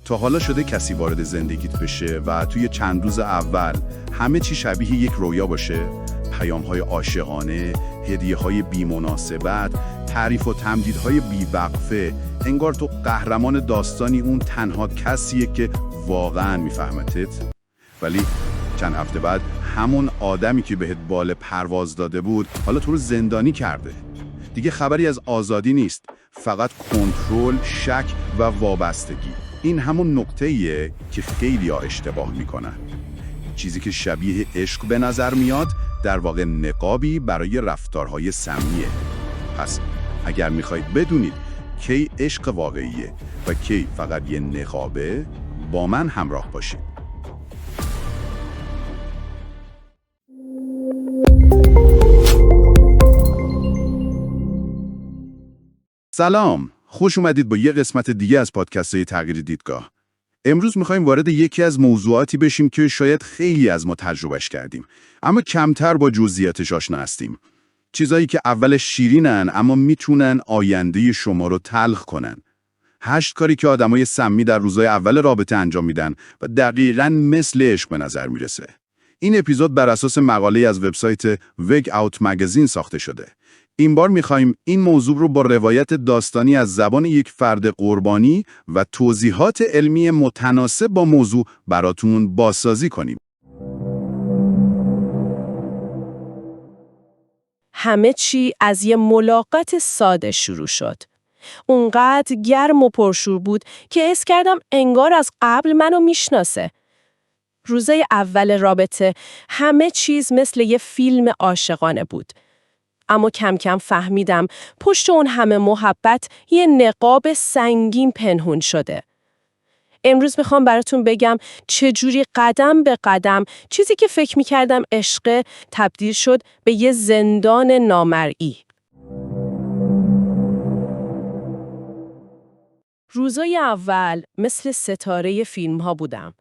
تا حالا شده کسی وارد زندگیت بشه و توی چند روز اول همه چی شبیه یک رویا باشه؟ پیام‌های عاشقانه، هدیه‌های بی‌مناسبت، تعریف و تمجیدهای بی‌وقفه، انگار تو قهرمان داستانی اون تنها کسیه که واقعاً میفهمتت. ولی چند هفته بعد همون آدمی که بهت بال پرواز داده بود حالا تو رو زندانی کرده. دیگه خبری از آزادی نیست، فقط کنترل، شک و وابستگی. این همون نقطه‌ایه که خیلی‌ها اشتباه میکنن. چیزی که شبیه عشق به نظر میاد در واقع نقابی برای رفتارهای سمیه. پس اگر میخواید بدونید کی عشق واقعیه و کی فقط یه نقابه، با من همراه باشید. سلام، خوش اومدید با یه قسمت دیگه از پادکست تغییر دیدگاه. امروز میخوایم وارد یکی از موضوعاتی بشیم که شاید خیلی از ما تجربهش کردیم، اما کمتر با جزئیاتش آشنا هستیم. چیزایی که اولش شیرینن اما میتونن آینده شما رو تلخ کنن. 8 کاری که آدمای سمی در روزهای اول رابطه انجام میدن و دقیقاً مثل عشق به نظر میرسه. این اپیزود بر اساس مقاله از وبسایت وگ اوت مگزین ساخته شده. این بار می‌خوایم این موضوع رو با روایت داستانی از زبان یک فرد قربانی و توضیحات علمی متناسب با موضوع براتون بازسازی کنیم. همه چی از یه ملاقات ساده شروع شد. اونقدر گرم و پرشور بود که حس کردم انگار از قبل منو میشناسه. روزای اول رابطه همه چیز مثل یه فیلم عاشقانه بود. اما کم کم فهمیدم پشت اون همه محبت یه نقاب سنگین پنهون شده. امروز میخوام براتون بگم چجوری قدم به قدم چیزی که فکر میکردم عشق تبدیل شد به یه زندان نامرئی. روزای اول مثل ستاره فیلم ها بودم.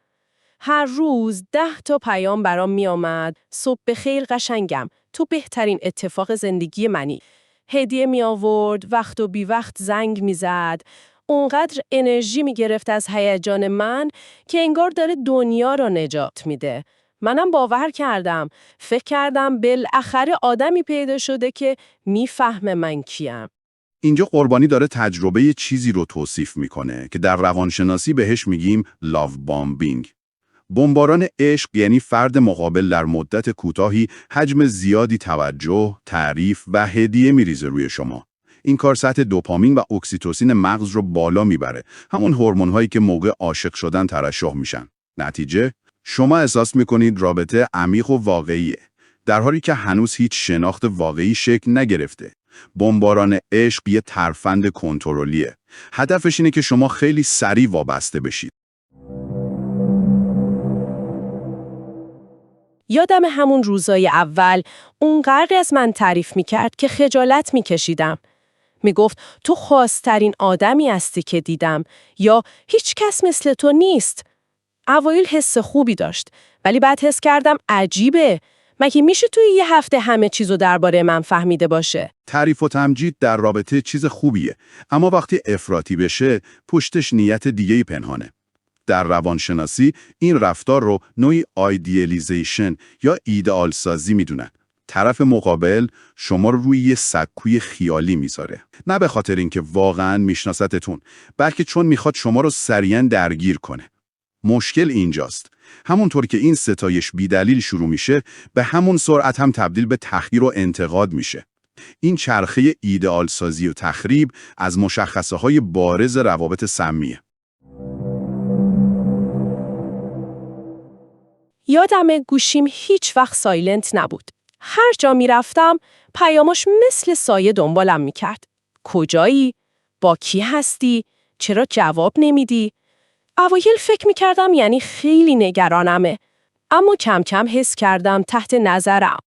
هر روز 10 تا پیام برام می آمد. صبح بخیر قشنگم، تو بهترین اتفاق زندگی منی. هدیه می آورد، وقت و بی وقت زنگ می زد. اونقدر انرژی می گرفت از هیجان من که انگار داره دنیا را نجات میده. منم باور کردم. فکر کردم بالاخره آدمی پیدا شده که میفهمه من کیم. اینجا قربانی داره تجربه چیزی رو توصیف میکنه که در روانشناسی بهش میگیم لاو بامبینگ. بمباران عشق یعنی فرد مقابل در مدت کوتاهی حجم زیادی توجه، تعریف و هدیه میریزه روی شما. این کار سطح دوپامین و اکسیتوسین مغز رو بالا میبره، همون هورمون‌هایی که موقع عاشق شدن ترشح میشن. نتیجه، شما احساس میکنید رابطه عمیق و واقعیه، در حالی که هنوز هیچ شناخت واقعی شکل نگرفته. بمباران عشق یه ترفند کنترلیه. هدفش اینه که شما خیلی سریع وابسته بشید. یادم همون روزای اول اونقدر از من تعریف میکرد که خجالت میکشیدم. میگفت تو خاص‌ترین آدمی هستی که دیدم، یا هیچ کس مثل تو نیست. اوایل حس خوبی داشت، ولی بعد حس کردم عجیبه. مگه میشه توی یه هفته همه چیزو درباره من فهمیده باشه؟ تعریف و تمجید در رابطه چیز خوبیه، اما وقتی افراطی بشه پشتش نیت دیگه‌ای پنهانه. در روانشناسی این رفتار رو نوعی آیدیالیزیشن یا ایدئال سازی میدونن. طرف مقابل شما رو روی یه سکوی خیالی میذاره، نه به خاطر اینکه واقعاً میشناستتون، بلکه چون میخواد شما رو سریعاً درگیر کنه. مشکل اینجاست. همونطور که این ستایش بی‌دلیل شروع میشه، به همون سرعت هم تبدیل به تحقیر و انتقاد میشه. این چرخه ایدئال سازی و تخریب از مشخصه‌های بارز روابط سمیه. یادم گوشیم هیچ وقت سایلنت نبود. هر جا می رفتم پیاماش مثل سایه دنبالم می کرد. کجایی؟ با کی هستی؟ چرا جواب نمیدی؟ اوایل فکر می کردم یعنی خیلی نگرانمه. اما کم کم حس کردم تحت نظرم.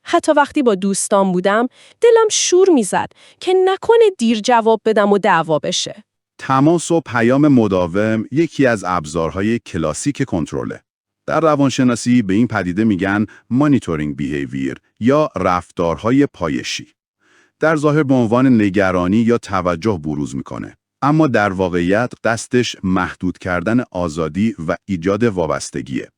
حتی وقتی با دوستان بودم دلم شور می زد که نکنه دیر جواب بدم و دعوا بشه. تماس و پیام مداوم یکی از ابزارهای کلاسیک کنترله. در روانشناسی به این پدیده میگن مانیتورینگ بیهیویر یا رفتارهای پایشی. در ظاهر به عنوان نگرانی یا توجه بروز میکنه، اما در واقعیت قصدش محدود کردن آزادی و ایجاد وابستگیه.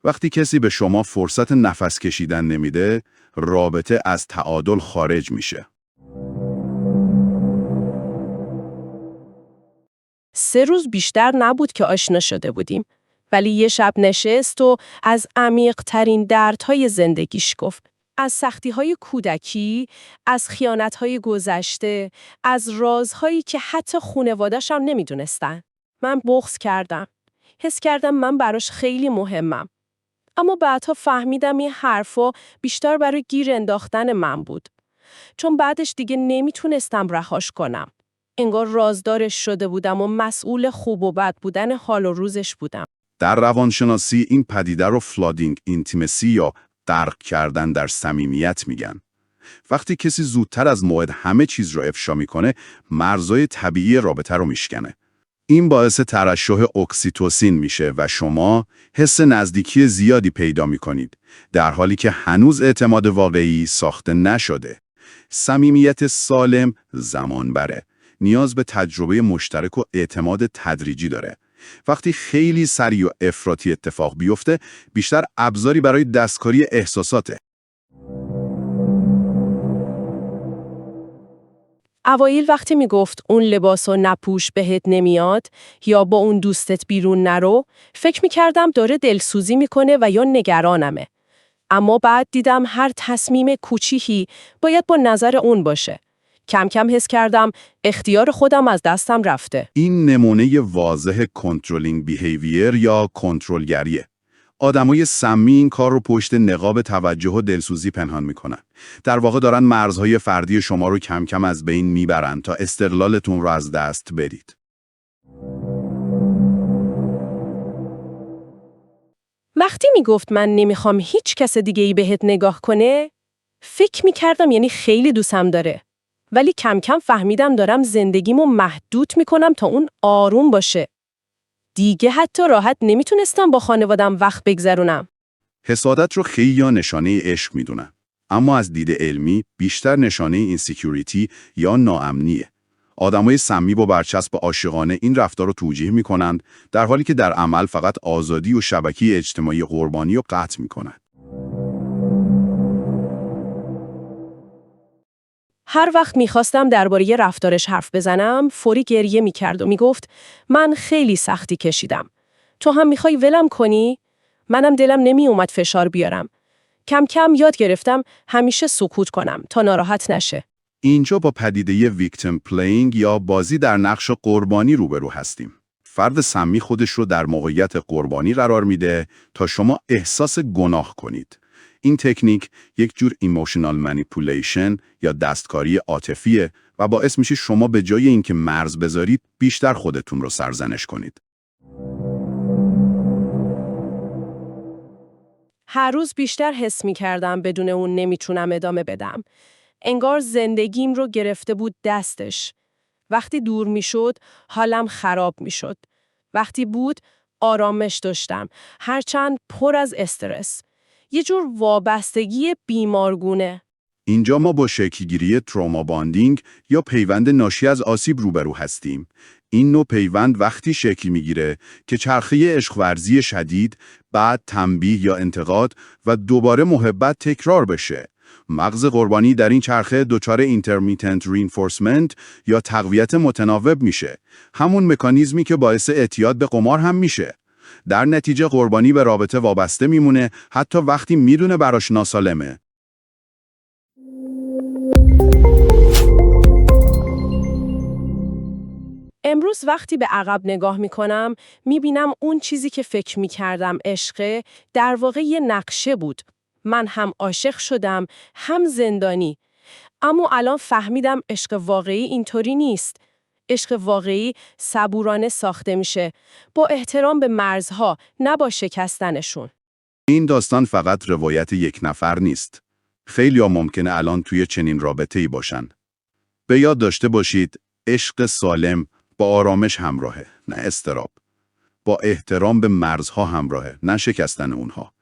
وقتی کسی به شما فرصت نفس کشیدن نمیده، رابطه از تعادل خارج میشه. 3 روز بیشتر نبود که آشنا شده بودیم. ولی یه شب نشست و از عمیق‌ترین دردهای زندگیش گفت. از سختی‌های کودکی، از خیانت‌های گذشته، از رازهایی که حتی خانواده‌ش هم نمی‌دونستن. من بغض کردم. حس کردم من براش خیلی مهمم. اما بعدها فهمیدم این حرفا بیشتر برای گیر انداختن من بود. چون بعدش دیگه نمیتونستم رهاش کنم. انگار رازدارش شده بودم و مسئول خوب و بد بودن حال و روزش بودم. در روانشناسی این پدیده رو فلادینگ اینتیمسی یا غرق کردن در صمیمیت میگن. وقتی کسی زودتر از موعد همه چیز رو افشا میکنه، مرزهای طبیعی رابطه رو میشکنه. این باعث ترشح اکسیتوسین میشه و شما حس نزدیکی زیادی پیدا میکنید، در حالی که هنوز اعتماد واقعی ساخته نشده. صمیمیت سالم زمان بره. نیاز به تجربه مشترک و اعتماد تدریجی داره. وقتی خیلی سریع و افراطی اتفاق بیفته، بیشتر ابزاری برای دستکاری احساساته. اوایل وقتی میگفت اون لباسو نپوش بهت نمیاد یا با اون دوستت بیرون نرو، فکر میکردم داره دلسوزی میکنه و یا نگرانمه. اما بعد دیدم هر تصمیم کوچیکی باید با نظر اون باشه. کم کم حس کردم اختیار خودم از دستم رفته. این نمونه واضح کنترلینگ بیهیویر یا کنترلگریه. آدمای سمی این کار رو پشت نقاب توجه و دلسوزی پنهان میکنن. در واقع دارن مرزهای فردی شما رو کم کم از بین میبرن تا استقلالتون رو از دست بدید. وقتی میگفت من نمیخوام هیچ کس دیگه‌ای بهت نگاه کنه، فکر میکردم یعنی خیلی دوستم داره. ولی کم کم فهمیدم دارم زندگیمو محدود میکنم تا اون آروم باشه. دیگه حتی راحت نمیتونستم با خانوادم وقت بگذرونم. حسادت رو خیلی نشانه عشق میدونن، اما از دید علمی بیشتر نشانه اینسیکیوریتی یا ناامنیه. آدمای سمی با برچسب عاشقانه این رفتار رو توجیه میکنند، در حالی که در عمل فقط آزادی و شبکه اجتماعی قربانی رو قطع میکنن. هر وقت میخواستم درباره رفتارش حرف بزنم، فوری گریه میکرد و میگفت من خیلی سختی کشیدم. تو هم میخوای ولم کنی؟ منم دلم نمیومد فشار بیارم. کم کم یاد گرفتم همیشه سکوت کنم تا ناراحت نشه. اینجا با پدیده ویکتیم پلیینگ یا بازی در نقش قربانی روبرو هستیم. فرد سمی خودش رو در موقعیت قربانی قرار میده تا شما احساس گناه کنید. این تکنیک یک جور ایموشنال مانیپولیشن یا دستکاری عاطفیه و باعث میشه شما به جای اینکه مرز بذارید بیشتر خودتون رو سرزنش کنید. هر روز بیشتر حس می‌کردم بدون اون نمیتونم ادامه بدم. انگار زندگیم رو گرفته بود دستش. وقتی دور میشد، حالم خراب میشد. وقتی بود، آرامش داشتم، هرچند پر از استرس. یه جور وابستگی بیمارگونه. اینجا ما با شکلگیری تروما باندینگ یا پیوند ناشی از آسیب روبرو هستیم. این نوع پیوند وقتی شکل میگیره که چرخه عشق ورزی شدید، بعد تنبیه یا انتقاد و دوباره محبت تکرار بشه. مغز قربانی در این چرخه دچار اینترمیتنت رینفورسمنت یا تقویت متناوب میشه. همون مکانیزمی که باعث اعتیاد به قمار هم میشه. در نتیجه قربانی به رابطه وابسته میمونه حتی وقتی میدونه براش ناسالمه. امروز وقتی به عقب نگاه میکنم میبینم اون چیزی که فکر میکردم عشقه در واقع یه نقشه بود. من هم عاشق شدم هم زندانی. اما الان فهمیدم عشق واقعی اینطوری نیست. عشق واقعی صبورانه ساخته میشه، با احترام به مرزها، نه با شکستنشون. این داستان فقط روایت یک نفر نیست. خیلی‌ها ممکنه الان توی چنین رابطه‌ای باشن. به یاد داشته باشید عشق سالم با آرامش همراهه، نه اضطراب. با احترام به مرزها همراهه، نه شکستن اونها.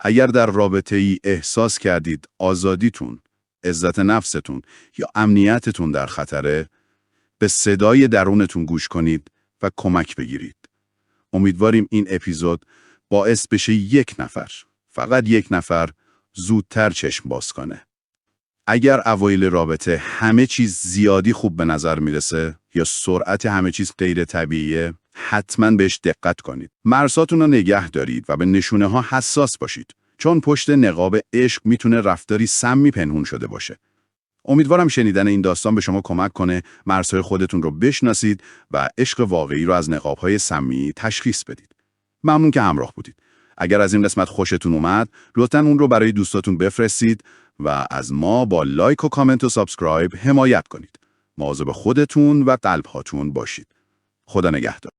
اگر در رابطه‌ای احساس کردید آزادیتون، عزت نفستون یا امنیتتون در خطره، به صدای درونتون گوش کنید و کمک بگیرید. امیدواریم این اپیزود باعث بشه یک نفر، فقط یک نفر، زودتر چشم باز کنه. اگر اوایل رابطه همه چیز زیادی خوب به نظر میرسه یا سرعت همه چیز غیر طبیعیه، حتما بهش دقت کنید. مرزاتون رو نگه دارید و به نشونه ها حساس باشید، چون پشت نقاب عشق میتونه رفتاری سمی پنهون شده باشه. امیدوارم شنیدن این داستان به شما کمک کنه مرزهای خودتون رو بشناسید و عشق واقعی رو از نقاب‌های سمی تشخیص بدید. ممنون که همراه بودید. اگر از این قسمت خوشتون اومد، لطفاً اون رو برای دوستاتون بفرستید و از ما با لایک و کامنت و سابسکرایب حمایت کنید. مواظب خودتون و قلب هاتون باشید. خدا نگهدار.